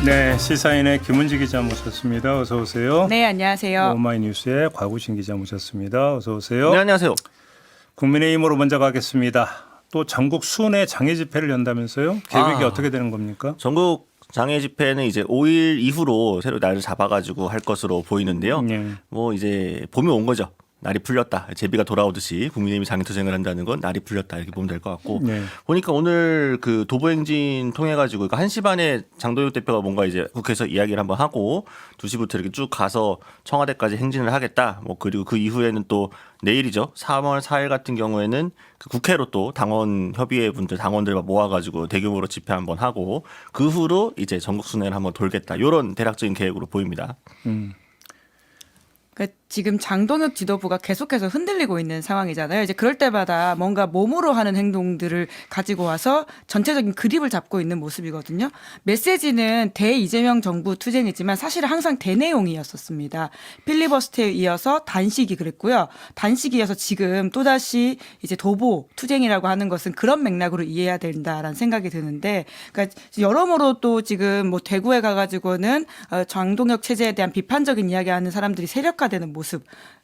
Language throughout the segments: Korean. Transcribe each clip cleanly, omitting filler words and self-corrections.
네, 시사인의 김은지 기자 모셨습니다. 어서 오세요. 네, 안녕하세요. 오마이뉴스의 곽우신 기자 모셨습니다. 어서 오세요. 네, 안녕하세요. 국민의힘으로 먼저 가겠습니다. 또 전국 순회 장애 집회를 연다면서요? 계획이 어떻게 되는 겁니까? 전국 장애 집회는 이제 5일 이후로 새로 날을 잡아가지고 할 것으로 보이는데요. 네. 뭐 이제 봄이 온 거죠. 날이 풀렸다. 제비가 돌아오듯이 국민의힘이 장애투쟁을 한다는 건 날이 풀렸다 이렇게 보면 될 것 같고 네. 보니까 오늘 그 도보행진 통해 가지고 1시 반에 장동혁 대표가 뭔가 이제 국회에서 이야기를 한번 하고 2시부터 이렇게 쭉 가서 청와대까지 행진을 하겠다. 뭐 그리고 그 이후에는 또 내일이죠. 3월 4일 같은 경우에는 그 국회로 또 당원 협의회 분들 당원들 모아가지고 대규모로 집회 한번 하고 그 후로 이제 전국 순회를 한번 돌겠다. 이런 대략적인 계획으로 보입니다. 그러니까 지금 장동혁 지도부가 계속해서 흔들리고 있는 상황이잖아요. 이제 그럴 때마다 뭔가 몸으로 하는 행동들을 가지고 와서 전체적인 그립을 잡고 있는 모습이거든요. 메시지는 대 이재명 정부 투쟁이지만 사실은 항상 대내용이었었습니다. 필리버스터에 이어서 단식이 그랬고요. 단식이 이어서 지금 또다시 이제 도보 투쟁이라고 하는 것은 그런 맥락으로 이해해야 된다라는 생각이 드는데, 그러니까 여러모로 또 지금 뭐 대구에 가가지고는 장동혁 체제에 대한 비판적인 이야기하는 사람들이 세력화되는 모습.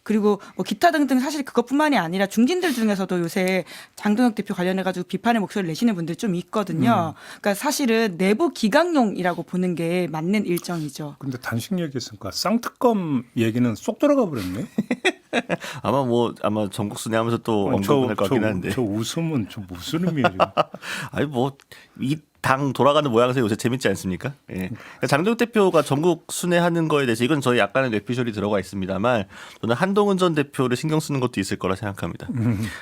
그리고 뭐 기타 등등 사실 그것뿐만이 아니라 중진들 중에서도 요새 장동혁 대표 관련해가지고 비판의 목소리를 내시는 분들이 좀 있거든요. 그러니까 사실은 내부 기강용이라고 보는 게 맞는 일정이죠. 근데 단식 얘기했으니까 쌍특검 얘기는 쏙 들어가 버렸네. 아마 전국 순회하면서 또 언급할 것 같긴 한데. 저 웃음은 저 무슨 의미예요? 아니 뭐 이 당 돌아가는 모양새가 요새 재밌지 않습니까? 예. 그러니까 장동혁 대표가 전국 순회하는 거에 대해서 이건 저희 약간의 뇌피셜이 들어가 있습니다만 저는 한동훈 전 대표를 신경 쓰는 것도 있을 거라 생각합니다.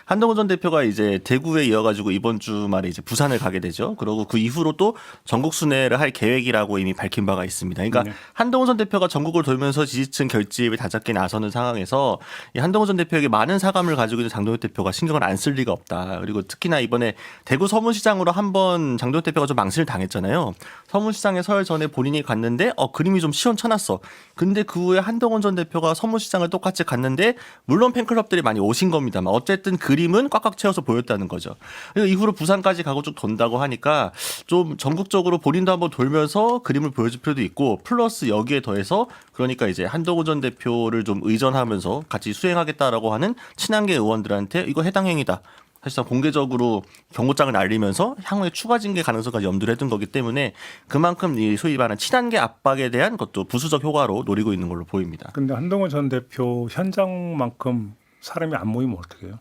한동훈 전 대표가 이제 대구에 이어가지고 이번 주말에 이제 부산을 가게 되죠. 그리고 그 이후로 또 전국 순회를 할 계획이라고 이미 밝힌 바가 있습니다. 그러니까 한동훈 전 대표가 전국을 돌면서 지지층 결집을 다잡게 나서는 상황에서 이 한동훈 전 대표에게 많은 사감을 가지고 있는 장동혁 대표가 신경을 안 쓸 리가 없다. 그리고 특히나 이번에 대구 서문시장으로 한번 장동혁 대표가 좀 망신을 당했잖아요. 서문시장에 설 전에 본인이 갔는데 그림이 좀 시원찮았어. 근데 그 후에 한동훈 전 대표가 서문시장을 똑같이 갔는데 물론 팬클럽들이 많이 오신 겁니다만 어쨌든 그림은 꽉꽉 채워서 보였다는 거죠. 그래서 이후로 부산까지 가고 쭉 돈다고 하니까 좀 전국적으로 본인도 한번 돌면서 그림을 보여줄 필요도 있고 플러스 여기에 더해서 그러니까 이제 한동훈 전 대표를 좀 의전하면서 같이 수행하겠다라고 하는 친한계 의원들한테 이거 해당 행위다. 사실상 공개적으로 경고장을 날리면서 향후에 추가 징계 가능성까지 염두를 해둔 거기 때문에 그만큼 이 소위 말하는 친한계 압박에 대한 것도 부수적 효과로 노리고 있는 걸로 보입니다. 근데 한동훈 전 대표 현장만큼 사람이 안 모이면 어떻게 해요?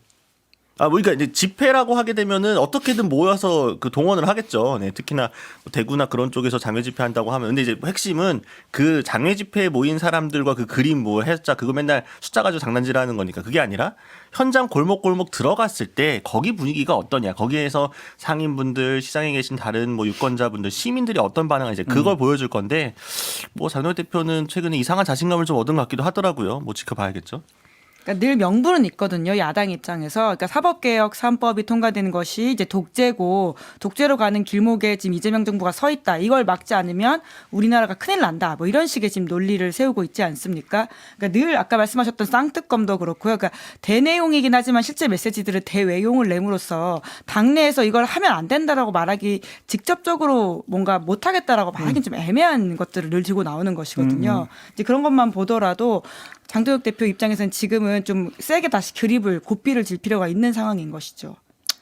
그러니까 이제 집회라고 하게 되면은 어떻게든 모여서 그 동원을 하겠죠. 네, 특히나 대구나 그런 쪽에서 장외 집회한다고 하면. 근데 이제 핵심은 그 장외 집회에 모인 사람들과 그 그림 뭐 했자 그거 맨날 숫자 가지고 장난질하는 거니까 그게 아니라 현장 골목골목 들어갔을 때 거기 분위기가 어떠냐. 거기에서 상인분들, 시장에 계신 다른 뭐 유권자분들, 시민들이 어떤 반응을 이제 그걸 보여줄 건데 뭐 장동혁 대표는 최근에 이상한 자신감을 좀 얻은 것 같기도 하더라고요. 뭐 지켜봐야겠죠. 그러니까 늘 명분은 있거든요. 야당 입장에서. 그러니까 사법개혁 3법이 통과되는 것이 이제 독재고 독재로 가는 길목에 지금 이재명 정부가 서 있다. 이걸 막지 않으면 우리나라가 큰일 난다. 뭐 이런 식의 지금 논리를 세우고 있지 않습니까? 그러니까 늘 아까 말씀하셨던 쌍특검도 그렇고요. 그러니까 대내용이긴 하지만 실제 메시지들을 대외용을 내므로써 당내에서 이걸 하면 안 된다라고 말하기 직접적으로 뭔가 못하겠다라고 말하기는 좀 애매한 것들을 늘 들고 나오는 것이거든요. 이제 그런 것만 보더라도 장동혁 대표 입장에서는 지금은 좀 세게 다시 그립을 고삐를 질 필요가 있는 상황인 것이죠.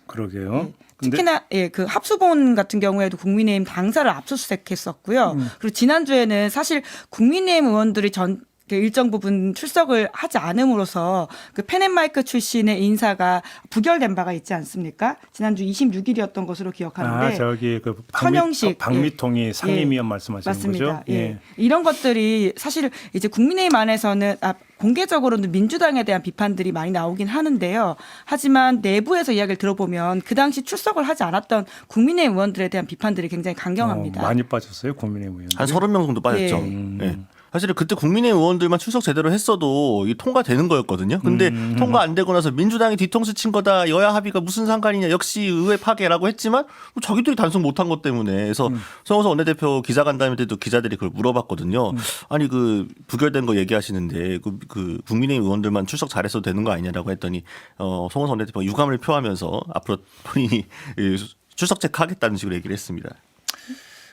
그러게요. 특히나 그 합수본 같은 경우에도 국민의힘 당사를 압수수색했었고요. 그리고 지난주에는 사실 국민의힘 의원들이 일정 부분 출석을 하지 않음으로써 그 펜앤마이크 출신의 인사가 부결된 바가 있지 않습니까? 지난주 26일이었던 것으로 기억하는데. 저기 그 천영식 박미통이 상임위원 말씀하시는 맞습니다. 거죠? 예. 이런 것들이 사실 이제 국민의힘 안에서는 공개적으로는 민주당에 대한 비판들이 많이 나오긴 하는데요. 하지만 내부에서 이야기를 들어보면 그 당시 출석을 하지 않았던 국민의힘 의원들에 대한 비판들이 굉장히 강경합니다. 많이 빠졌어요, 국민의힘 의원. 한 30명 정도 빠졌죠. 네. 사실은 그때 국민의힘 의원들만 출석 제대로 했어도 이 통과되는 거였거든요. 근데 통과 안 되고 나서 민주당이 뒤통수 친 거다. 여야 합의가 무슨 상관이냐. 역시 의회 파괴라고 했지만 자기들이 단속 못한 것 때문에. 그래서 성호선 원내대표 기자간담회 때도 기자들이 그걸 물어봤거든요. 아니 그 부결된 거 얘기하시는데 그 국민의힘 의원들만 출석 잘했어도 되는 거 아니냐라고 했더니 성호선 원내대표가 유감을 표하면서 앞으로 본인이 출석 체크하겠다는 식으로 얘기를 했습니다.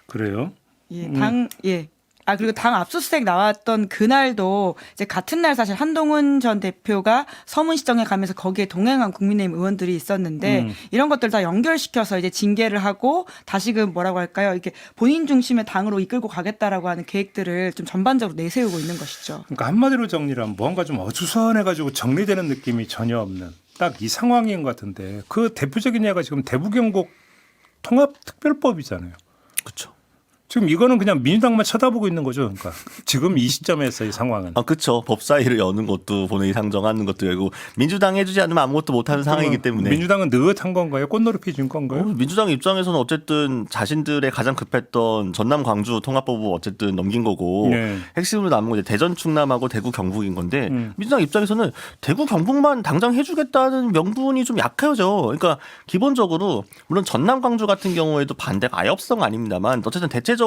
그래요? 그리고 당 압수수색 나왔던 그날도 이제 같은 날 사실 한동훈 전 대표가 서문시청에 가면서 거기에 동행한 국민의힘 의원들이 있었는데 이런 것들 다 연결시켜서 이제 징계를 하고 다시금 뭐라고 할까요? 이렇게 본인 중심의 당으로 이끌고 가겠다라고 하는 계획들을 좀 전반적으로 내세우고 있는 것이죠. 그러니까 한마디로 정리를 하면 뭔가 좀 어수선해가지고 정리되는 느낌이 전혀 없는 딱 이 상황인 것 같은데 그 대표적인 예가 지금 대북경북 통합특별법이잖아요. 그렇죠. 지금 이거는 그냥 민주당만 쳐다보고 있는 거죠. 그러니까 지금 이 시점에서 이 상황은. 그렇죠. 법사위를 여는 것도 본회의 상정하는 것도 열고 민주당 해주지 않으면 아무것도 못하는 상황이기 때문에. 민주당은 느긋한 건가요? 꽃놀이 준 건가요? 민주당 입장에서는 어쨌든 자신들의 가장 급했던 전남 광주 통합법을 어쨌든 넘긴 거고 네. 핵심으로 남은 건 이제 대전 충남하고 대구 경북인 건데 민주당 입장에서는 대구 경북만 당장 해주겠다는 명분이 좀 약해져. 그러니까 기본적으로 물론 전남 광주 같은 경우에도 반대가 아예 없어가 아닙니다만 어쨌든 대체적으로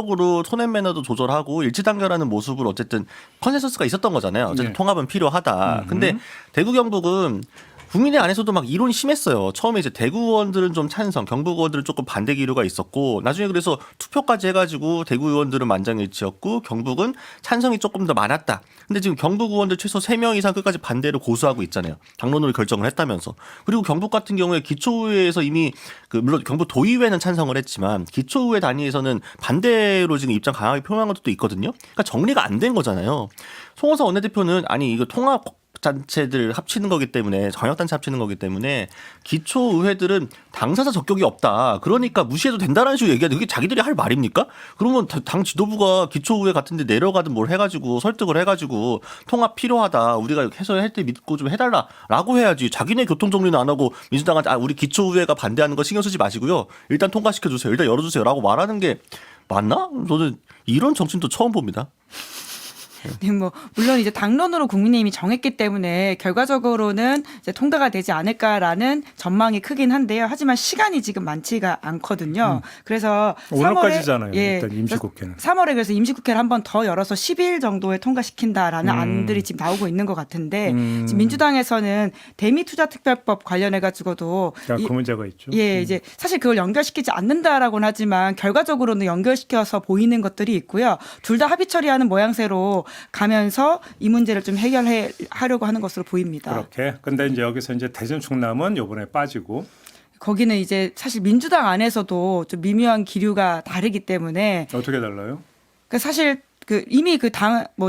손해 매너도 조절하고 일치단결하는 모습으로 어쨌든 컨센서스가 있었던 거잖아요. 어쨌든 네. 통합은 필요하다. 근데 대구 경북은 국민의 안에서도 막 이론이 심했어요. 처음에 이제 대구 의원들은 좀 찬성, 경북 의원들은 조금 반대 기류가 있었고 나중에 그래서 투표까지 해가지고 대구 의원들은 만장일치였고 경북은 찬성이 조금 더 많았다. 근데 지금 경북 의원들 최소 3명 이상 끝까지 반대를 고수하고 있잖아요. 당론으로 결정을 했다면서. 그리고 경북 같은 경우에 기초의회에서 이미 물론 경북 도의회는 찬성을 했지만 기초의회 단위에서는 반대로 지금 입장 강하게 표명한 것도 있거든요. 그러니까 정리가 안 된 거잖아요. 송호사 원내대표는 아니 이거 통합 단체들 합치는 거기 때문에 정역단체 합치는 거기 때문에 기초의회들은 당사자 적격이 없다. 그러니까 무시해도 된다라는 식으로 얘기하는데 그게 자기들이 할 말입니까? 그러면 당 지도부가 기초의회 같은 데 내려가든 뭘 해가지고 설득을 해가지고 통합 필요하다. 우리가 해서할 때 믿고 좀 해달라라고 해야지. 자기네 교통정리는 안 하고 민주당한테 우리 기초의회가 반대하는 거 신경 쓰지 마시고요. 일단 통과시켜주세요. 일단 열어주세요. 라고 말하는 게 맞나? 저는 이런 정치도 처음 봅니다. 네, 뭐 물론 이제 당론으로 국민의힘이 정했기 때문에 결과적으로는 이제 통과가 되지 않을까라는 전망이 크긴 한데요. 하지만 시간이 지금 많지가 않거든요. 그래서 오늘까지잖아요. 3월에 일단 임시국회는. 3월에 그래서 임시국회를 한 번 더 열어서 10일 정도에 통과시킨다라는 안들이 지금 나오고 있는 것 같은데 지금 민주당에서는 대미투자특별법 관련해 가지고도 그 문제가 있죠. 이제 사실 그걸 연결시키지 않는다라고는 하지만 결과적으로는 연결시켜서 보이는 것들이 있고요. 둘 다 합의 처리하는 모양새로 가면서 이 문제를 좀 해결하려고 하는 것으로 보입니다. 그렇게. 근데 이제 여기서 이제 대전 충남은 이번에 빠지고 거기는 이제 사실 민주당 안에서도 좀 미묘한 기류가 다르기 때문에 어떻게 달라요? 그러니까 사실 이미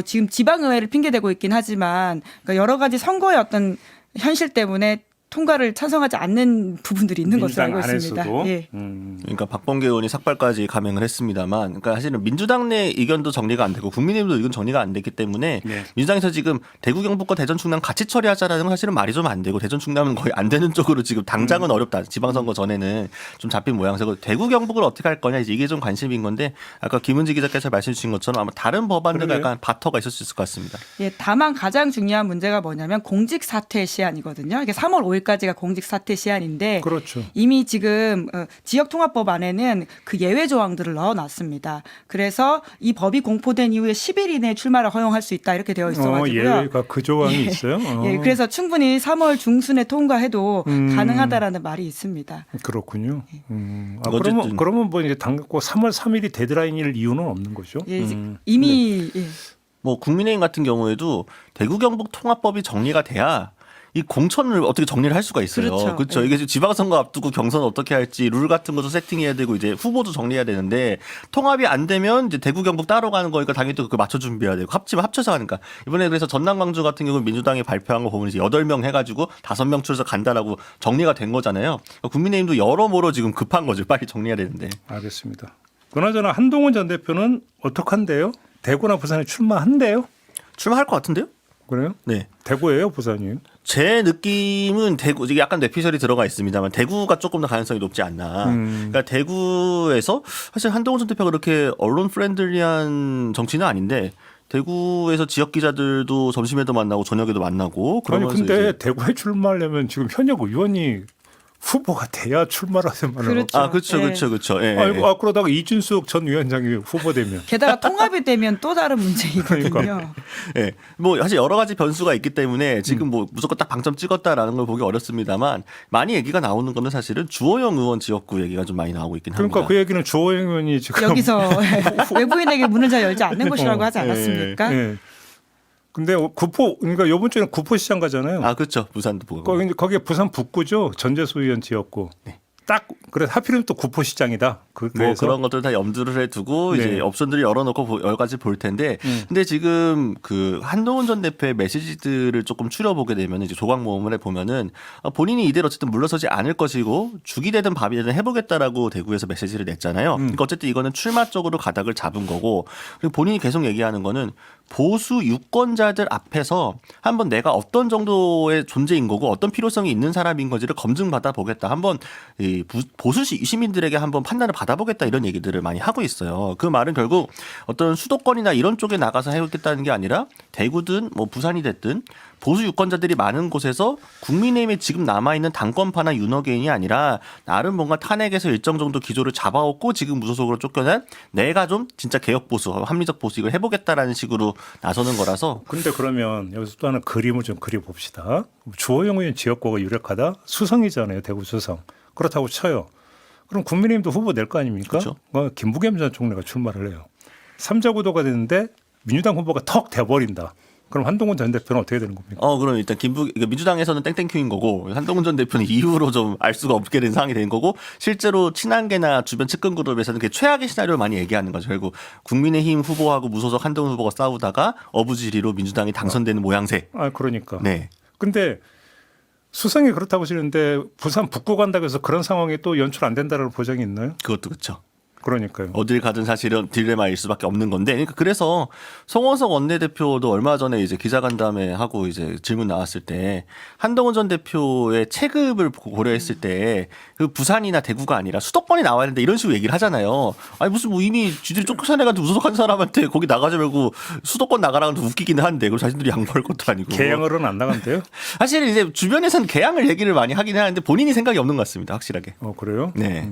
지금 지방의회를 핑계대고 있긴 하지만 그러니까 여러 가지 선거의 어떤 현실 때문에 통과를 찬성하지 않는 부분들이 있는 것으로 알고 있습니다. 안에서도. 예. 그러니까 박범계 의원이 삭발까지 감행을 했습니다만, 그러니까 사실은 민주당 내 의견도 정리가 안 되고 국민의힘도 의견 정리가 안 됐기 때문에 네. 민주당에서 지금 대구 경북과 대전 충남 같이 처리하자라는 건 사실은 말이 좀 안 되고 대전 충남은 거의 안 되는 쪽으로 지금 당장은 어렵다. 지방선거 전에는 좀 잡힌 모양새고 대구 경북을 어떻게 할 거냐 이제 이게 좀 관심인 건데 아까 김은지 기자께서 말씀 주신 것처럼 아마 다른 법안들과 그러게요. 약간 바터가 있을 수 있을 것 같습니다. 예, 다만 가장 중요한 문제가 뭐냐면 공직 사퇴 시한이거든요. 이게 3월 5일까지가 공직 사퇴 시한인데 그렇죠. 이미 지금 지역통합법 안에는 그 예외 조항들을 넣어놨습니다. 그래서 이 법이 공포된 이후에 10일 이내에 출마를 허용할 수 있다 이렇게 되어 있어가지고요. 예외가 그 조항이 예. 있어요? 예, 그래서 충분히 3월 중순에 통과해도 가능하다라는 말이 있습니다. 그렇군요. 어쨌든. 그러면 뭐 이제 당고 3월 3일이 데드라인일 이유는 없는 거죠? 예, 이미 예. 뭐 국민의힘 같은 경우에도 대구 경북 통합법이 정리가 돼야 이 공천을 어떻게 정리를 할 수가 있어요. 그렇죠. 예. 이게 지금 지방선거 앞두고 경선 어떻게 할지 룰 같은 것도 세팅해야 되고 이제 후보도 정리해야 되는데 통합이 안 되면 이제 대구 경북 따로 가는 거니까 당연히 또 그거 맞춰 준비해야 되고 합치면 합쳐서 하니까 이번에 그래서 전남 광주 같은 경우는 민주당이 발표한 거 보면 이제 8명 해가지고 5명 추려서 간다라고 정리가 된 거잖아요. 국민의힘도 여러모로 지금 급한 거죠. 빨리 정리해야 되는데. 알겠습니다. 그나저나 한동훈 전 대표는 어떡한데요? 대구나 부산에 출마한대요? 출마할 것 같은데요? 그래요? 네. 대구예요, 부산이에요? 제 느낌은 대구, 이게 약간 뇌피셜이 들어가 있습니다.만 대구가 조금 더 가능성이 높지 않나. 그러니까 대구에서 사실 한동훈 전 대표가 그렇게 언론 프렌들리한 정치는 아닌데 대구에서 지역 기자들도 점심에도 만나고 저녁에도 만나고. 아니 그러면서 근데 이제 대구에 출마하려면 지금 현역 의원이 후보가 돼야 출마를 하면 그렇죠. 아, 그렇죠, 예. 그렇죠. 예, 예. 아이고 그러다가 이준석 전 위원장이 후보되면 게다가 통합이 되면 또 다른 문제이거든요. 그러니까. 예. 뭐 사실 여러 가지 변수가 있기 때문에 지금 뭐 무조건 딱 방점 찍었다라는 걸 보기 어렵습니다만 많이 얘기가 나오는 거는 사실은 주호영 의원 지역구 얘기가 좀 많이 나오고 있긴 합니다. 그러니까 그 얘기는 주호영 의원이 지금 여기서 외부인에게 문을 잘 열지 않는 곳이라고 하지 않았습니까? 예. 근데 구포 그러니까 이번 주에는 구포시장 가잖아요. 아, 그렇죠. 부산도 보고. 거기 부산 북구죠. 전재수 의원 지역구. 네. 딱 그래 하필이면 또 구포시장이다. 뭐 그래서 그런 것들 다 염두를 해두고 네. 이제 옵션들을 열어놓고 여러 가지 볼 텐데, 근데 지금 그 한동훈 전 대표의 메시지들을 조금 추려보게 되면 이제 조각 모음을 해보면은 본인이 이대로 어쨌든 물러서지 않을 것이고 죽이 되든 밥이 되든 해보겠다라고 대구에서 메시지를 냈잖아요. 그러니까 어쨌든 이거는 출마 쪽으로 가닥을 잡은 거고, 그리고 본인이 계속 얘기하는 거는 보수 유권자들 앞에서 한번 내가 어떤 정도의 존재인 거고 어떤 필요성이 있는 사람인 건지를 검증받아 보겠다. 한번 이 보수 시민들에게 한번 판단을 받아보겠다 이런 얘기들을 많이 하고 있어요. 그 말은 결국 어떤 수도권이나 이런 쪽에 나가서 해보겠다는 게 아니라 대구든 뭐 부산이 됐든 보수 유권자들이 많은 곳에서 국민의힘에 지금 남아있는 당권파나 윤호개인이 아니라 나름 뭔가 탄핵에서 일정 정도 기조를 잡아왔고 지금 무소속으로 쫓겨난 내가 좀 진짜 개혁 보수, 합리적 보수 이걸 해보겠다라는 식으로 나서는 거라서. 근데 그러면 여기서 또 하나 그림을 좀 그려봅시다. 주호영 의원 지역구가 유력하다. 수성이잖아요. 대구 수성. 그렇다고 쳐요. 그럼 국민의힘도 후보 낼 거 아닙니까? 그렇죠. 김부겸 전 총리가 출마를 해요. 3자 구도가 되는데 민주당 후보가 턱 돼버린다. 그럼 한동훈 전 대표는 어떻게 되는 겁니까? 그럼 일단 그러니까 민주당에서는 땡땡큐인 거고 한동훈 전 대표는 이후로 좀 알 수가 없게 된 상황이 된 거고 실제로 친한계나 주변 측근 그룹에서는 그 최악의 시나리오를 많이 얘기하는 거죠. 결국 국민의힘 후보하고 무소속 한동훈 후보가 싸우다가 어부지리로 민주당이 당선되는 모양새. 아, 그러니까. 네. 근데 수성이 그렇다고 치는데 부산 북구 간다고 해서 그런 상황이 또 연출 안 된다는 보장이 있나요? 그것도 그렇죠. 그러니까요. 어딜 가든 사실은 딜레마일 수밖에 없는 건데, 그러니까 그래서 송원석 원내대표도 얼마 전에 이제 기자간담회 하고 이제 질문 나왔을 때 한동훈 전 대표의 체급을 고려했을 때 그 부산이나 대구가 아니라 수도권이 나와야 된다 이런 식으로 얘기를 하잖아요. 아니 무슨 뭐 이미 쥐들이 쫓겨내가지고 무소속한 사람한테 거기 나가지 말고 수도권 나가라는 좀 웃기긴 한데 그럼 자신들이 양보할 것도 아니고. 개항으로는 안 나간대요? 사실 이제 주변에서는 개항을 얘기를 많이 하긴 하는데 본인이 생각이 없는 것 같습니다. 확실하게. 그래요? 네.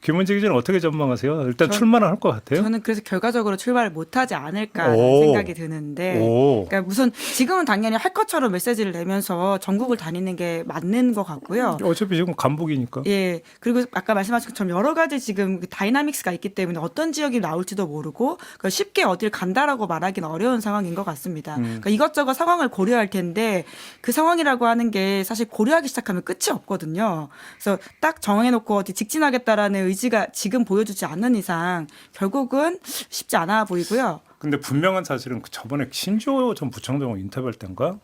김은지 기자는 어떻게 전망하세요? 일단 출마는 할 것 같아요. 저는 그래서 결과적으로 출마를 못하지 않을까 오. 생각이 드는데, 오. 그러니까 우선 지금은 당연히 할 것처럼 메시지를 내면서 전국을 다니는 게 맞는 것 같고요. 어차피 지금 간북이니까. 예. 그리고 아까 말씀하신 것처럼 여러 가지 지금 다이나믹스가 있기 때문에 어떤 지역이 나올지도 모르고 쉽게 어딜 간다라고 말하기는 어려운 상황인 것 같습니다. 그러니까 이것저것 상황을 고려할 텐데 그 상황이라고 하는 게 사실 고려하기 시작하면 끝이 없거든요. 그래서 딱 정해놓고 어디 직진하겠다라는 의지가 지금 보여주지 않는 이상 결국은 쉽지 않아 보이고요. 근데 분명한 사실은 저번에 신조 전 부총장 인터뷰할 때인가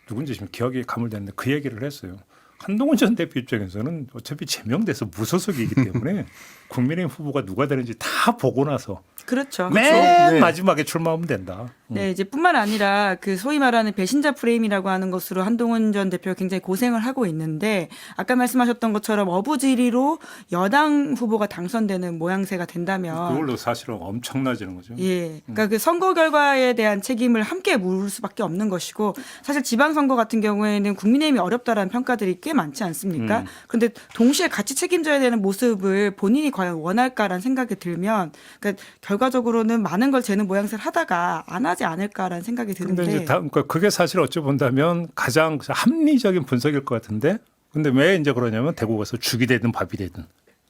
누군지 지금 기억이 가물됐는데 그 얘기를 했어요. 한동훈 전 대표 입장에서는 어차피 제명돼서 무소속이기 때문에 국민의힘 후보가 누가 되는지 다 보고 나서 그렇죠. 맨 네. 마지막에 출마하면 된다. 네, 이제 뿐만 아니라 그 소위 말하는 배신자 프레임이라고 하는 것으로 한동훈 전 대표가 굉장히 고생을 하고 있는데 아까 말씀하셨던 것처럼 어부지리로 여당 후보가 당선되는 모양새가 된다면 그걸로 사실은 엄청나지는 거죠. 예. 그러니까 그 선거 결과에 대한 책임을 함께 물을 수밖에 없는 것이고 사실 지방선거 같은 경우에는 국민의힘이 어렵다라는 평가들이 꽤 많지 않습니까? 그런데 동시에 같이 책임져야 되는 모습을 본인이 과연 원할까라는 생각이 들면 그러니까 결과적으로는 많은 걸 재는 모양새를 하다가 안 하지 않을까라는 생각이 근데 드는데 이제 그러니까 그게 사실 어찌 본다면 가장 합리적인 분석일 것 같은데 근데 왜 이제 그러냐면 대구 가서 죽이 되든 밥이 되든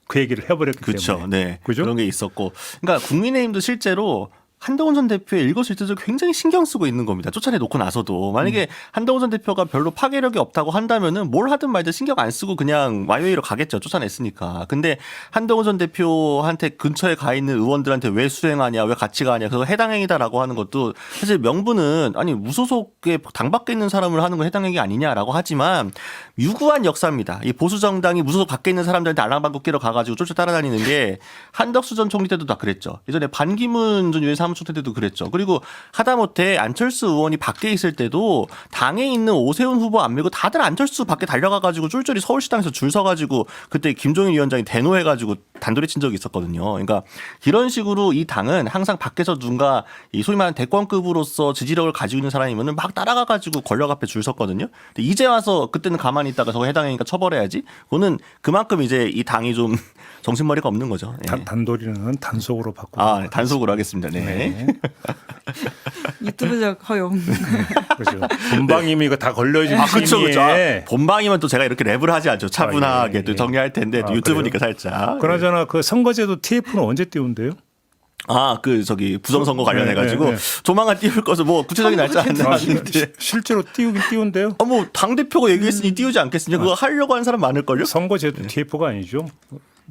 그 얘기를 해버렸기 그렇죠. 때문에. 네. 그죠? 그런 게 있었고. 그러니까 국민의힘도 실제로 한동훈 전 대표의 일거수일투족을 굉장히 신경 쓰고 있는 겁니다. 쫓아내 놓고 나서도. 만약에 한동훈 전 대표가 별로 파괴력이 없다고 한다면은 뭘 하든 말든 신경 안 쓰고 그냥 마이웨이로 가겠죠. 쫓아냈으니까. 근데 한동훈 전 대표한테 근처에 가 있는 의원들한테 왜 수행하냐, 왜 같이 가냐, 그거 해당행위다라고 하는 것도 사실 명분은 아니 무소속에 당 밖에 있는 사람을 하는 건 해당행위 아니냐라고 하지만 유구한 역사입니다. 이 보수 정당이 무소속 밖에 있는 사람들한테 알랑방귀 끼러 가가지고 쫓아 따라다니는 게 한덕수 전 총리 때도 다 그랬죠. 예전에 반기문 전 유엔 사무총회 때도 그랬죠. 그리고 하다못해 안철수 의원이 밖에 있을 때도 당에 있는 오세훈 후보 안 밀고 다들 안철수 밖에 달려가가지고 쫄쫄이 서울시당에서 줄 서가지고 그때 김종인 위원장이 대노해가지고 단도리 친 적이 있었거든요. 그러니까 이런 식으로 이 당은 항상 밖에서 누군가 이 소위 말하는 대권급으로서 지지력을 가지고 있는 사람이면 막 따라가가지고 권력 앞에 줄 섰거든요. 근데 이제 와서 그때는 가만히 있다가 저거 해당하니까 처벌해야지. 그거는 그만큼 이제 이 당이 좀 정신머리가 없는 거죠. 네. 단도리는 단속으로 바꾸고. 단속으로 하겠습니다. 네. 네. 유튜브적 허용. 그렇죠. 본방이면 이거 다 걸려진 그렇죠, 심의에. 그렇죠. 본방이면 또 제가 이렇게 랩을 하지 않죠. 차분하게 예. 또 정리할 텐데 또 유튜브니까 살짝. 그나저나 그 선거제도 TF는 언제 띄운대요? 부정선거 관련해가지고 네. 조만간 띄울 것을 뭐 구체적인 날짜 안 나왔는데. 실제로 띄우긴 띄운대요? 당대표가 얘기했으니 띄우지 않겠습니까? 그거 하려고 하는 사람 많을걸요? 선거제도 TF가 아니죠.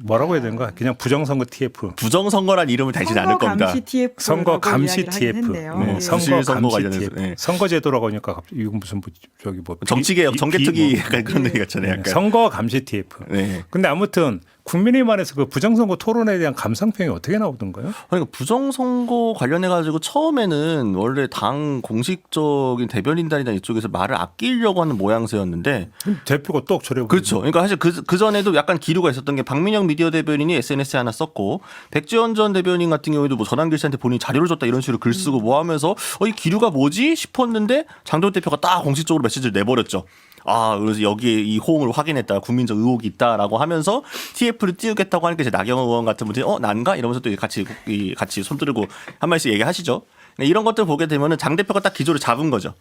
뭐라고 해야 되는가? 그냥 부정선거 TF. 부정선거란 이름을 달지는 않을 겁니다. 감시 TF. 선거 감시 TF. 네. 선거 선거 감시 관련해서. TF. 네. 선거제도라고 하니까 갑자기 이건 무슨 저기 뭐 정치개혁, 정개특위 약간 그런 얘기 같잖아요. 네. 약간. 선거 감시 TF. 네. 근데 아무튼 국민의힘 안에서 그 부정선거 토론에 대한 감상평이 어떻게 나오던가요? 그러니까 부정선거 관련해가지고 처음에는 원래 당 공식적인 대변인단이나 이쪽에서 말을 아끼려고 하는 모양새였는데 대표가 똑 저래. 그렇죠. 그러니까 사실 그 전에도 약간 기류가 있었던 게 박민영 미디어 대변인이 SNS에 하나 썼고 백지원 전 대변인 같은 경우에도 뭐 전한길 씨한테 본인이 자료를 줬다 이런 식으로 글 쓰고 뭐 하면서 이 기류가 뭐지 싶었는데 장동혁 대표가 딱 공식적으로 메시지를 내버렸죠. 그래서 여기에 이 호응을 확인했다. 국민적 의혹이 있다라고 하면서 TF를 띄우겠다고 하니까 이제 나경원 의원 같은 분들이 난가? 이러면서 또 같이 손들고 한 말씩 얘기하시죠. 이런 것들 보게 되면은 장 대표가 딱 기조를 잡은 거죠.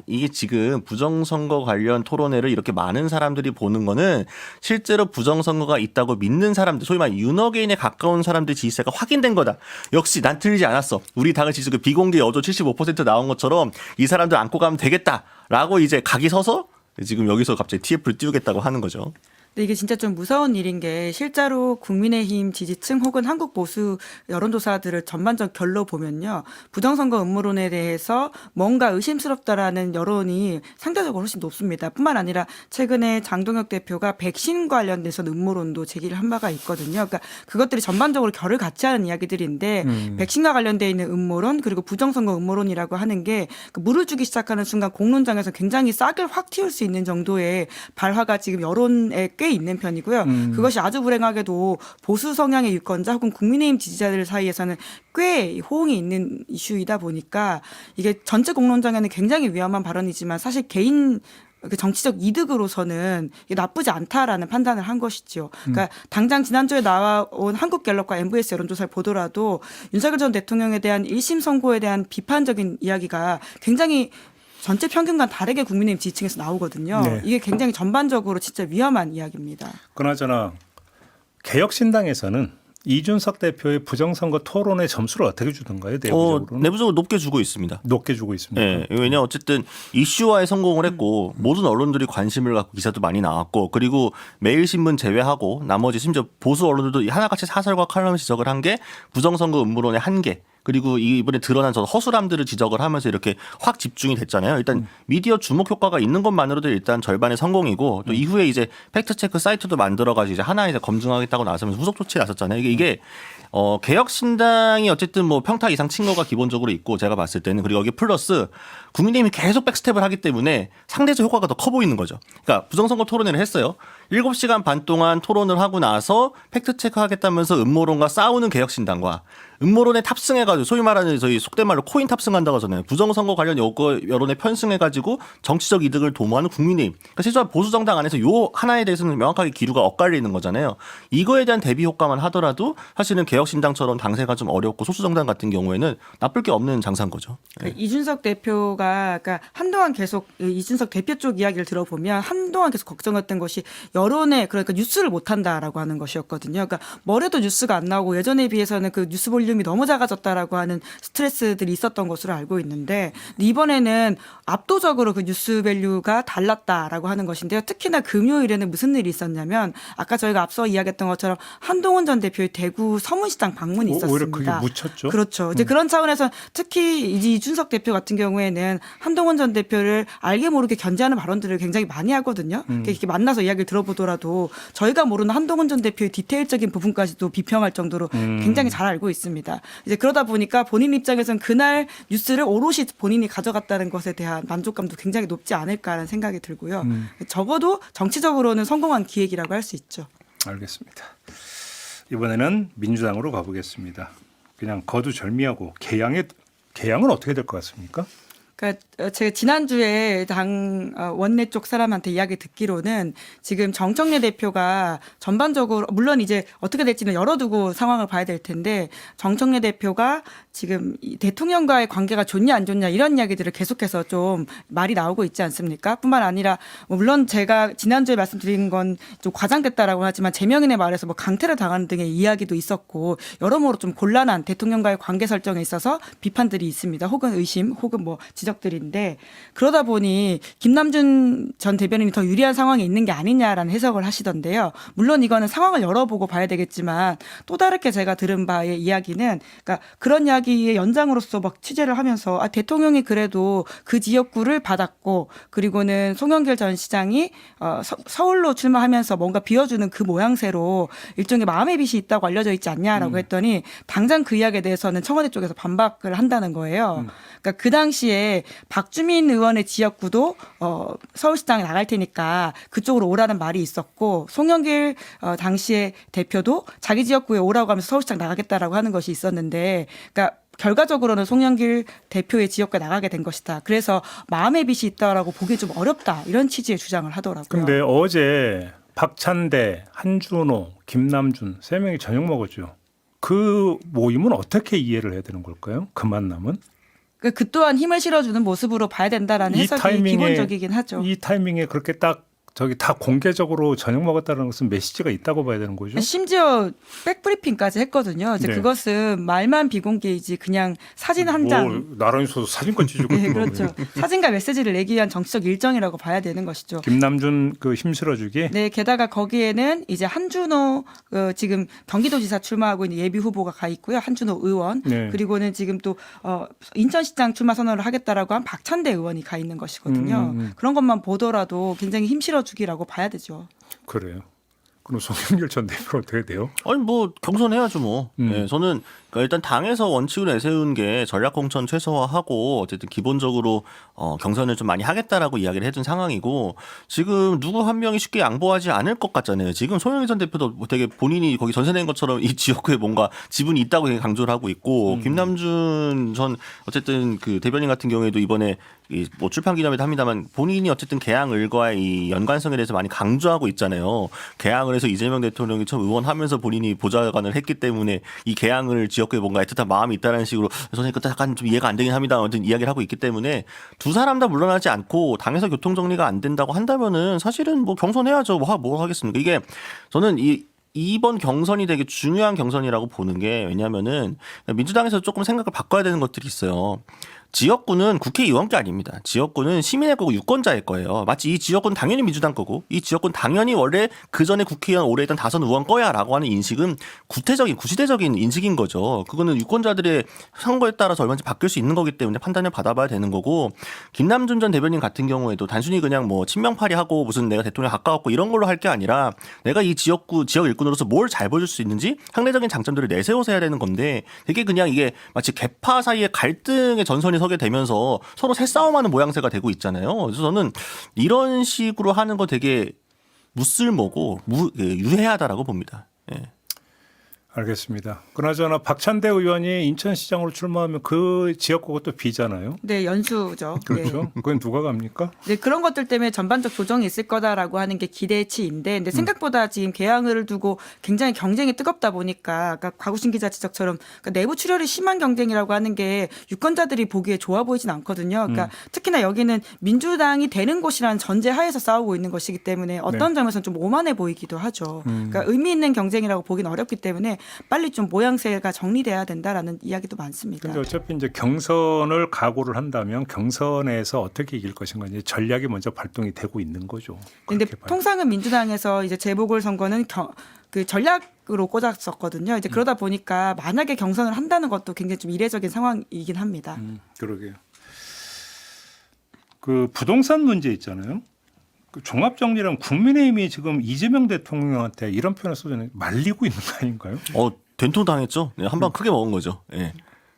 이게 지금 부정선거 관련 토론회를 이렇게 많은 사람들이 보는 거는 실제로 부정선거가 있다고 믿는 사람들, 소위 말해 윤어게인에 가까운 사람들 지지세가 확인된 거다. 역시 난 틀리지 않았어. 우리 당의 지지가 비공개 여조 75% 나온 것처럼 이 사람들 안고 가면 되겠다라고 이제 각이 서서 지금 여기서 갑자기 TF를 띄우겠다고 하는 거죠. 근데 이게 진짜 좀 무서운 일인 게 실제로 국민의힘 지지층 혹은 한국 보수 여론조사들을 전반적 결로 보면요. 부정선거 음모론에 대해서 뭔가 의심스럽다라는 여론이 상대적으로 훨씬 높습니다. 뿐만 아니라 최근에 장동혁 대표가 백신 관련돼서 음모론도 제기를 한 바가 있거든요. 그러니까 그것들이 전반적으로 결을 같이 하는 이야기들인데 백신과 관련돼 있는 음모론 그리고 부정선거 음모론이라고 하는 게 물을 주기 시작하는 순간 공론장에서 굉장히 싹을 확 틔울 수 있는 정도의 발화가 지금 여론에 꽤 있는 편이고요. 그것이 아주 불행하게도 보수 성향의 유권자 혹은 국민의힘 지지자들 사이에서는 꽤 호응이 있는 이슈이다 보니까 이게 전체 공론장에는 굉장히 위험한 발언이지만 사실 개인 정치적 이득으로서는 이게 나쁘지 않다라는 판단을 한 것이죠. 그러니까 당장 지난주에 나온 한국갤럽과 MBS 여론조사를 보더라도 윤석열 전 대통령에 대한 1심 선고에 대한 비판적인 이야기가 굉장히 전체 평균과 다르게 국민의힘 지지층에서 나오거든요. 네. 이게 굉장히 전반적으로 진짜 위험한 이야기입니다. 그나저나 개혁신당에서는 이준석 대표의 부정선거 토론의 점수를 어떻게 주던가요? 내부적으로는? 내부적으로 높게 주고 있습니다. 높게 주고 있습니다. 네, 왜냐 어쨌든 이슈화에 성공을 했고 모든 언론들이 관심을 갖고 기사도 많이 나왔고 그리고 매일신문 제외하고 나머지 심지어 보수 언론들도 하나같이 사설과 칼럼을 지적을 한 게 부정선거 음모론의 한계 그리고 이번에 드러난 저 허술함들을 지적을 하면서 이렇게 확 집중이 됐잖아요. 일단 미디어 주목 효과가 있는 것만으로도 일단 절반의 성공이고 또 이후에 이제 팩트체크 사이트도 만들어가지고 이제 하나 이제 검증하겠다고 나서면서 후속 조치를 나섰잖아요. 이게 개혁신당이 어쨌든 뭐 평타 이상 친 거가 기본적으로 있고 제가 봤을 때는 그리고 여기 플러스 국민의힘이 계속 백스텝을 하기 때문에 상대적 효과가 더 커 보이는 거죠. 그러니까 부정선거 토론회를 했어요. 7시간 반 동안 토론을 하고 나서 팩트체크 하겠다면서 음모론과 싸우는 개혁신당과 음모론에 탑승해가지고 소위 말하는 저희 속된 말로 코인 탑승한다고 하잖아요. 부정선거 관련 여론에 편승해가지고 정치적 이득을 도모하는 국민의힘. 그러니까 실제로 보수정당 안에서 요 하나에 대해서는 명확하게 기류가 엇갈리는 거잖아요. 이거에 대한 대비 효과만 하더라도 사실은 개혁신당처럼 당세가 좀 어렵고 소수정당 같은 경우에는 나쁠 게 없는 장사인 거죠. 네. 이준석 대표가 그러니까 한동안 계속 이준석 대표 쪽 이야기를 들어보면 한동안 계속 걱정했던 것이 여론에 그러니까 뉴스를 못한다라고 하는 것이었거든요. 그러니까 뭐래도 뉴스가 안 나오고 예전에 비해서는 그 뉴스 볼륨이 너무 작아졌다라고 하는 스트레스들이 있었던 것으로 알고 있는데 이번에는 압도적으로 그 뉴스 밸류가 달랐다라고 하는 것인데요. 특히나 금요일에는 무슨 일이 있었냐면 아까 저희가 앞서 이야기했던 것처럼 한동훈 전 대표의 대구 서문시장 방문이 있었습니다. 오히려 그게 묻혔죠. 그렇죠. 이제 그런 차원에서 특히 이준석 대표 같은 경우에는 한동훈 전 대표를 알게 모르게 견제하는 발언들을 굉장히 많이 하거든요. 이렇게 만나서 이야기를 들어보면 보더라도 저희가 모르는 한동훈 전 대표의 디테일적인 부분까지도 비평할 정도로 굉장히 잘 알고 있습니다. 이제 그러다 보니까 본인 입장에서는 그날 뉴스를 오롯이 본인이 가져갔다는 것에 대한 만족감도 굉장히 높지 않을까라는 생각이 들고요. 적어도 정치적으로는 성공한 기획이라고 할 수 있죠. 알겠습니다. 이번에는 민주당으로 가보겠습니다. 그냥 거두절미하고 개양은 어떻게 될 것 같습니까? 그러니까 제가 지난주에 당 원내 쪽 사람한테 이야기 듣기로는 지금 정청래 대표가 전반적으로 물론 이제 어떻게 될지는 열어두고 상황을 봐야 될 텐데 정청래 대표가 지금 이 대통령과의 관계가 좋냐 안 좋냐 이런 이야기들을 계속해서 좀 말이 나오고 있지 않습니까? 뿐만 아니라 물론 제가 지난주에 말씀드린 건 좀 과장됐다라고 하지만 제명인의 말에서 뭐 강퇴를 당하는 등의 이야기도 있었고 여러모로 좀 곤란한 대통령과의 관계 설정에 있어서 비판들이 있습니다. 혹은 의심 혹은 뭐 지적들인데 그러다 보니 김남준 전 대변인이 더 유리한 상황에 있는 게 아니냐라는 해석을 하시던데요. 물론 이거는 상황을 열어보고 봐야 되겠지만 또 다르게 제가 들은 바의 이야기는 그러니까 그런 이야기의 연장으로서 막 취재를 하면서 대통령이 그래도 그 지역구를 받았고 그리고는 송영길 전 시장이 서울로 출마하면서 뭔가 비워주는 그 모양새로 일종의 마음의 빚이 있다고 알려져 있지 않냐라고 했더니 당장 그 이야기에 대해서는 청와대 쪽에서 반박을 한다는 거예요. 그러니까 그 당시에 박주민 의원의 지역구도 서울시장에 나갈 테니까 그쪽으로 오라는 말이 있었고 송영길 당시의 대표도 자기 지역구에 오라고 하면서 서울시장 나가겠다라고 하는 것이 있었는데 그러니까 결과적으로는 송영길 대표의 지역구에 나가게 된 것이다. 그래서 마음의 빚이 있다라고 보기 좀 어렵다. 이런 취지의 주장을 하더라고요. 그런데 어제 박찬대, 한준호, 김남준 세 명이 저녁 먹었죠. 그 모임은 어떻게 이해를 해야 되는 걸까요? 그 만남은? 그 또한 힘을 실어주는 모습으로 봐야 된다라는 해석이 기본적이긴 하죠. 이 타이밍에 그렇게 딱 저기 다 공개적으로 저녁 먹었다는 것은 메시지가 있다고 봐야 되는 거죠. 심지어 백브리핑까지 했거든요. 이제 네. 그것은 말만 비공개이지 그냥 사진 한 장. 나란히 서서 사진까지 찍고 네, 그렇죠. 사진과 메시지를 내기 위한 정치적 일정이라고 봐야 되는 것이죠. 김남준 그 힘실어주기. 네, 게다가 거기에는 이제 한준호 지금 경기도지사 출마하고 있는 예비 후보가 가 있고요. 한준호 의원 네. 그리고는 지금 또 인천시장 출마 선언을 하겠다라고 한 박찬대 의원이 가 있는 것이거든요. 그런 것만 보더라도 굉장히 힘실어주기라고 봐야 되죠. 그래요. 그럼 송영길 전 대표는 어떻게 돼요? 아니 뭐 경선해야죠 뭐. 네, 저는 그러니까 일단 당에서 원칙을 내세운 게 전략 공천 최소화하고 어쨌든 기본적으로 경선을 좀 많이 하겠다라고 이야기를 해둔 상황이고 지금 누구 한 명이 쉽게 양보하지 않을 것 같잖아요. 지금 송영길 전 대표도 되게 본인이 거기 전세 낸 것처럼 이 지역구에 뭔가 지분이 있다고 되게 강조를 하고 있고 김남준 전 어쨌든 그 대변인 같은 경우에도 이번에 뭐 출판 기념회도 합니다만 본인이 어쨌든 개항 을과의 이 연관성에 대해서 많이 강조하고 있잖아요. 개항을 해서 이재명 대통령이 처음 의원하면서 본인이 보좌관을 했기 때문에 이 개항을 지역구에 뭔가 애틋한 마음이 있다는 식으로 선생님 그때 약간 좀 이해가 안 되긴 합니다. 아무튼 이야기를 하고 있기 때문에 두 사람 다 물러나지 않고 당에서 교통 정리가 안 된다고 한다면은 사실은 뭐 경선해야죠. 뭐 하겠습니까? 이게 저는 이번 경선이 되게 중요한 경선이라고 보는 게 왜냐하면은 민주당에서 조금 생각을 바꿔야 되는 것들이 있어요. 지역구는 국회의원 게 아닙니다. 지역구는 시민의 거고 유권자일 거예요. 마치 이 지역구는 당연히 민주당 거고 이 지역구는 당연히 원래 그 전에 국회의원 오래 있던 다선 의원 거야라고 하는 인식은 구시대적인 인식인 거죠. 그거는 유권자들의 선거에 따라서 얼마든지 바뀔 수 있는 거기 때문에 판단을 받아봐야 되는 거고 김남준 전 대변인 같은 경우에도 단순히 그냥 뭐 친명팔이하고 무슨 내가 대통령 가까웠고 이런 걸로 할 게 아니라 내가 이 지역 일꾼으로서 뭘 잘 보여줄 수 있는지 상대적인 장점들을 내세워서 해야 되는 건데 되게 그냥 이게 마치 개파 사이의 갈등의 전선이 서게 되면서 서로 새싸움하는 모양새가 되고 있잖아요. 그래서 저는 이런 식으로 하는 거 되게 무쓸모고 유해하다라고 봅니다. 예. 알겠습니다. 그나저나 박찬대 의원이 인천시장으로 출마하면 그 지역구가 또 비잖아요. 네, 연수죠. 그렇죠. 네. 그건 누가 갑니까? 네, 그런 것들 때문에 전반적 조정이 있을 거다라고 하는 게 기대치인데, 근데 생각보다 지금 개항을 두고 굉장히 경쟁이 뜨겁다 보니까, 아까 곽우신 기자 지적처럼 그러니까 내부 출혈이 심한 경쟁이라고 하는 게 유권자들이 보기에 좋아 보이진 않거든요. 그러니까 특히나 여기는 민주당이 되는 곳이라는 전제 하에서 싸우고 있는 것이기 때문에 어떤 점에서는 좀 오만해 보이기도 하죠. 그러니까 의미 있는 경쟁이라고 보기는 어렵기 때문에 빨리 좀 모양새가 정리돼야 된다라는 이야기도 많습니다. 근데 어차피 이제 경선을 각오를 한다면 경선에서 어떻게 이길 것인가 이제 전략이 먼저 발동이 되고 있는 거죠. 그런데 그렇게 봐요. 통상은 민주당에서 이제 재보궐선거는 그 전략으로 꽂았었거든요. 이제 그러다 보니까 만약에 경선을 한다는 것도 굉장히 좀 이례적인 상황이긴 합니다. 그러게요. 그 부동산 문제 있잖아요. 그 종합 정리는 국민의힘이 지금 이재명 대통령한테 이런 표현을 써주는 말리고 있는 거 아닌가요? 된통 당했죠. 네, 한 방 크게 먹은 거죠. 예.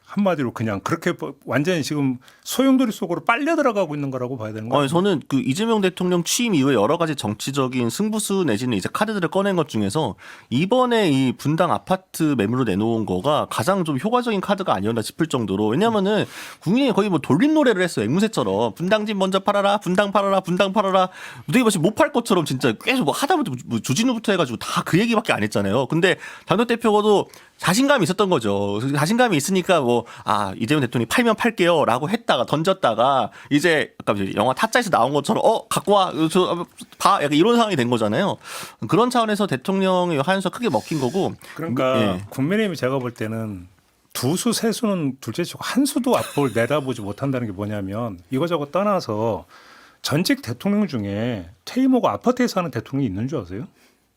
한마디로 그냥 그렇게 완전히 지금 소용돌이 속으로 빨려 들어가고 있는 거라고 봐야 되는 거예요. 저는 그 이재명 대통령 취임 이후에 여러 가지 정치적인 승부수 내지는 이제 카드들을 꺼낸 것 중에서 이번에 이 분당 아파트 매물로 내놓은 거가 가장 좀 효과적인 카드가 아니었나 싶을 정도로 왜냐면은 국민이 거의 뭐 돌림 노래를 했어요. 앵무새처럼 분당집 먼저 팔아라, 분당 팔아라, 분당 팔아라. 되게 마치 못 팔 것처럼 진짜 계속 뭐 하다못해 뭐 주진우부터 해가지고 다 그 얘기밖에 안 했잖아요. 근데 당대 대표가도 자신감이 있었던 거죠. 자신감이 있으니까 이재명 대통령이 팔면 팔게요라고 했다가 던졌다가 이제 아까 영화 타짜에서 나온 것처럼 갖고 와, 봐, 약간 이런 상황이 된 거잖아요. 그런 차원에서 대통령의 하연수 크게 먹힌 거고. 그러니까 예. 국민의힘이 제가 볼 때는 두 수, 세 수는 둘째치고 한 수도 앞을 내다보지 못한다는 게 뭐냐면 이거저거 떠나서 전직 대통령 중에 퇴임하고 아파트에 사는 대통령이 있는 줄 아세요?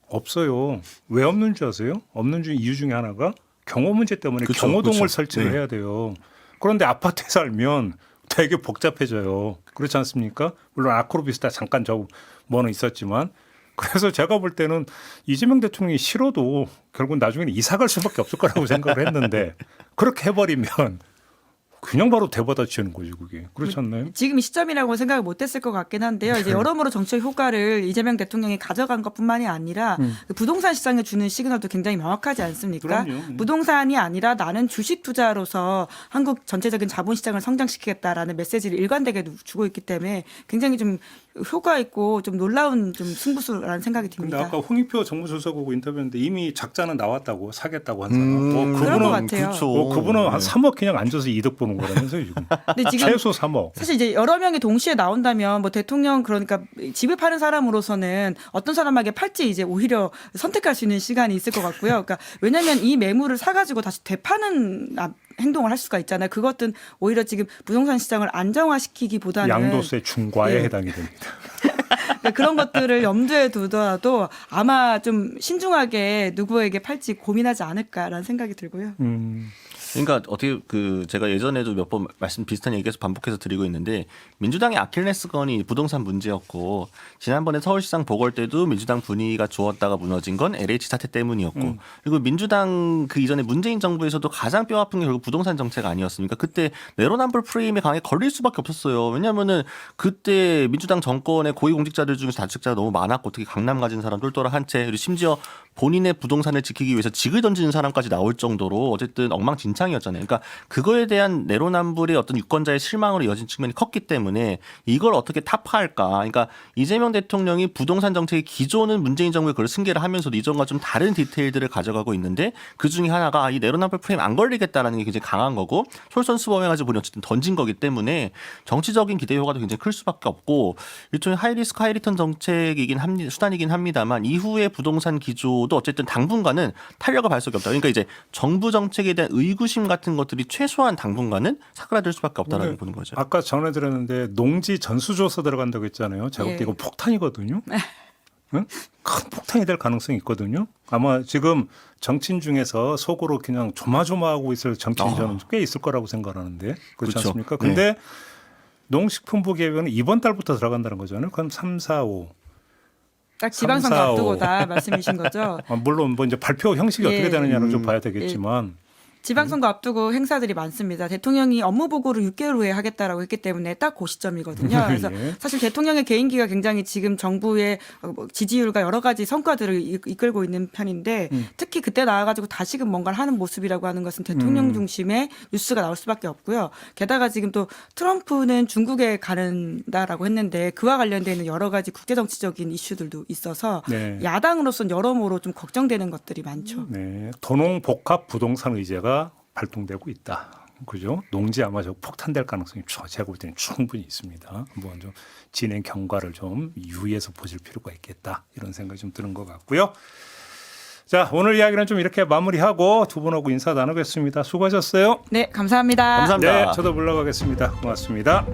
없어요. 왜 없는 줄 아세요? 없는 이유 중에 하나가 경호 문제 때문에 그쵸, 경호동을 그쵸. 설치를 네. 해야 돼요. 그런데 아파트에 살면 되게 복잡해져요. 그렇지 않습니까? 물론 아크로비스타 잠깐 뭐는 있었지만 그래서 제가 볼 때는 이재명 대통령이 싫어도 결국 나중에는 이사 갈 수밖에 없을 거라고 생각을 했는데 그렇게 해버리면 그냥 바로 대받아치는 거지 그게. 그렇지 않나요? 지금 이 시점이라고 생각을 못했을 것 같긴 한데요. 이제 여러모로 정치적 효과를 이재명 대통령이 가져간 것뿐만이 아니라 그 부동산 시장에 주는 시그널도 굉장히 명확하지 않습니까? 그럼요. 부동산이 아니라 나는 주식 투자로서 한국 전체적인 자본시장을 성장시키겠다라는 메시지를 일관되게 주고 있기 때문에 굉장히 좀 효과 있고 좀 놀라운 좀 승부수라는 생각이 근데 듭니다. 아까 홍익표 정무수석하고 인터뷰했는데 이미 작자는 나왔다고 사겠다고 한 사람. 그럴 것 같아요. 그렇죠. 그분은 한 네. 3억 그냥 앉아서 이득 보는 거라면서요 지금. 근데 지금 최소 3억. 사실 이제 여러 명이 동시에 나온다면 뭐 대통령 그러니까 집을 파는 사람으로서는 어떤 사람에게 팔지 이제 오히려 선택할 수 있는 시간이 있을 것 같고요. 그러니까 왜냐하면 이 매물을 사가지고 다시 되파는 행동을 할 수가 있잖아요. 그것은 오히려 지금 부동산 시장을 안정화시키기보다는 양도세 중과에 예. 해당이 됩니다. 그러니까 그런 것들을 염두에 두더라도 아마 좀 신중하게 누구에게 팔지 고민하지 않을까라는 생각이 들고요. 그러니까 어떻게 제가 예전에도 몇 번 말씀 비슷한 얘기해서 반복해서 드리고 있는데 민주당의 아킬레스건이 부동산 문제였고 지난번에 서울시장 보궐 때도 민주당 분위기가 좋았다가 무너진 건 LH 사태 때문이었고 그리고 민주당 그 이전에 문재인 정부에서도 가장 뼈 아픈 게 결국 부동산 정책 아니었습니까? 그때 내로남불 프레임에 강하게 걸릴 수밖에 없었어요. 왜냐하면은 그때 민주당 정권의 고위공직자들 중에서 다주택자가 너무 많았고 특히 강남 가진 사람 똘똘한 한 채 그리고 심지어 본인의 부동산을 지키기 위해서 직을 던지는 사람까지 나올 정도로 어쨌든 엉망진창이었잖아요. 그러니까 그거에 대한 내로남불의 어떤 유권자의 실망으로 이어진 측면이 컸기 때문에 이걸 어떻게 타파할까. 그러니까 이재명 대통령이 부동산 정책의 기조는 문재인 정부에 그걸 승계를 하면서도 이전과 좀 다른 디테일들을 가져가고 있는데 그중에 하나가 이 내로남불 프레임 안 걸리겠다라는 게 굉장히 강한 거고 솔선수범해가지고 본인이 어쨌든 던진 거기 때문에 정치적인 기대 효과도 굉장히 클 수밖에 없고 일종의 하이리스크 하이리턴 정책이긴 합니다. 수단이긴 합니다만 이후의 부동산 기조 도 어쨌든 당분간은 탄력을 발 수밖에 없다. 그러니까 이제 정부 정책에 대한 의구심 같은 것들이 최소한 당분간은 사그라들 수밖에 없다라고 보는 거죠. 아까 전해 드렸는데 농지 전수조사 들어간다고 했잖아요. 제가 볼 때 예. 이거 폭탄이거든요. 응? 큰 폭탄이 될 가능성이 있거든요. 아마 지금 정치인 중에서 속으로 그냥 조마조마하고 있을 정치인이 저는 꽤 있을 거라고 생각하는데 그렇지 그렇죠. 않습니까? 근데 농식품부 계획은 이번 달부터 들어간다는 거잖아요. 그럼 3, 4, 5. 딱 지방선거 3, 4, 5. 앞두고다 말씀이신 거죠. 물론 뭐 이제 발표 형식이 예. 어떻게 되느냐는 좀 봐야 되겠지만 지방선거 앞두고 행사들이 많습니다. 대통령이 업무 보고를 6개월 후에 하겠다라고 했기 때문에 딱 그 시점이거든요. 그래서 예. 사실 대통령의 개인기가 굉장히 지금 정부의 지지율과 여러 가지 성과들을 이끌고 있는 편인데 특히 그때 나와가지고 다시금 뭔가를 하는 모습이라고 하는 것은 대통령 중심의 뉴스가 나올 수밖에 없고요. 게다가 지금 또 트럼프는 중국에 가는다라고 했는데 그와 관련되어 있는 여러 가지 국제정치적인 이슈들도 있어서 네. 야당으로서는 여러모로 좀 걱정되는 것들이 많죠. 네, 도농복합 부동산 의제가 발동되고 있다. 그죠? 농지 아마 저 폭탄될 가능성이 제가 볼 때는 충분히 있습니다. 한번 좀 진행 경과를 좀 유의해서 보실 필요가 있겠다. 이런 생각이 좀 드는 것 같고요. 자, 오늘 이야기는 좀 이렇게 마무리하고 두 분하고 인사 나누겠습니다. 수고하셨어요. 네, 감사합니다. 감사합니다. 네, 저도 물러가겠습니다. 고맙습니다.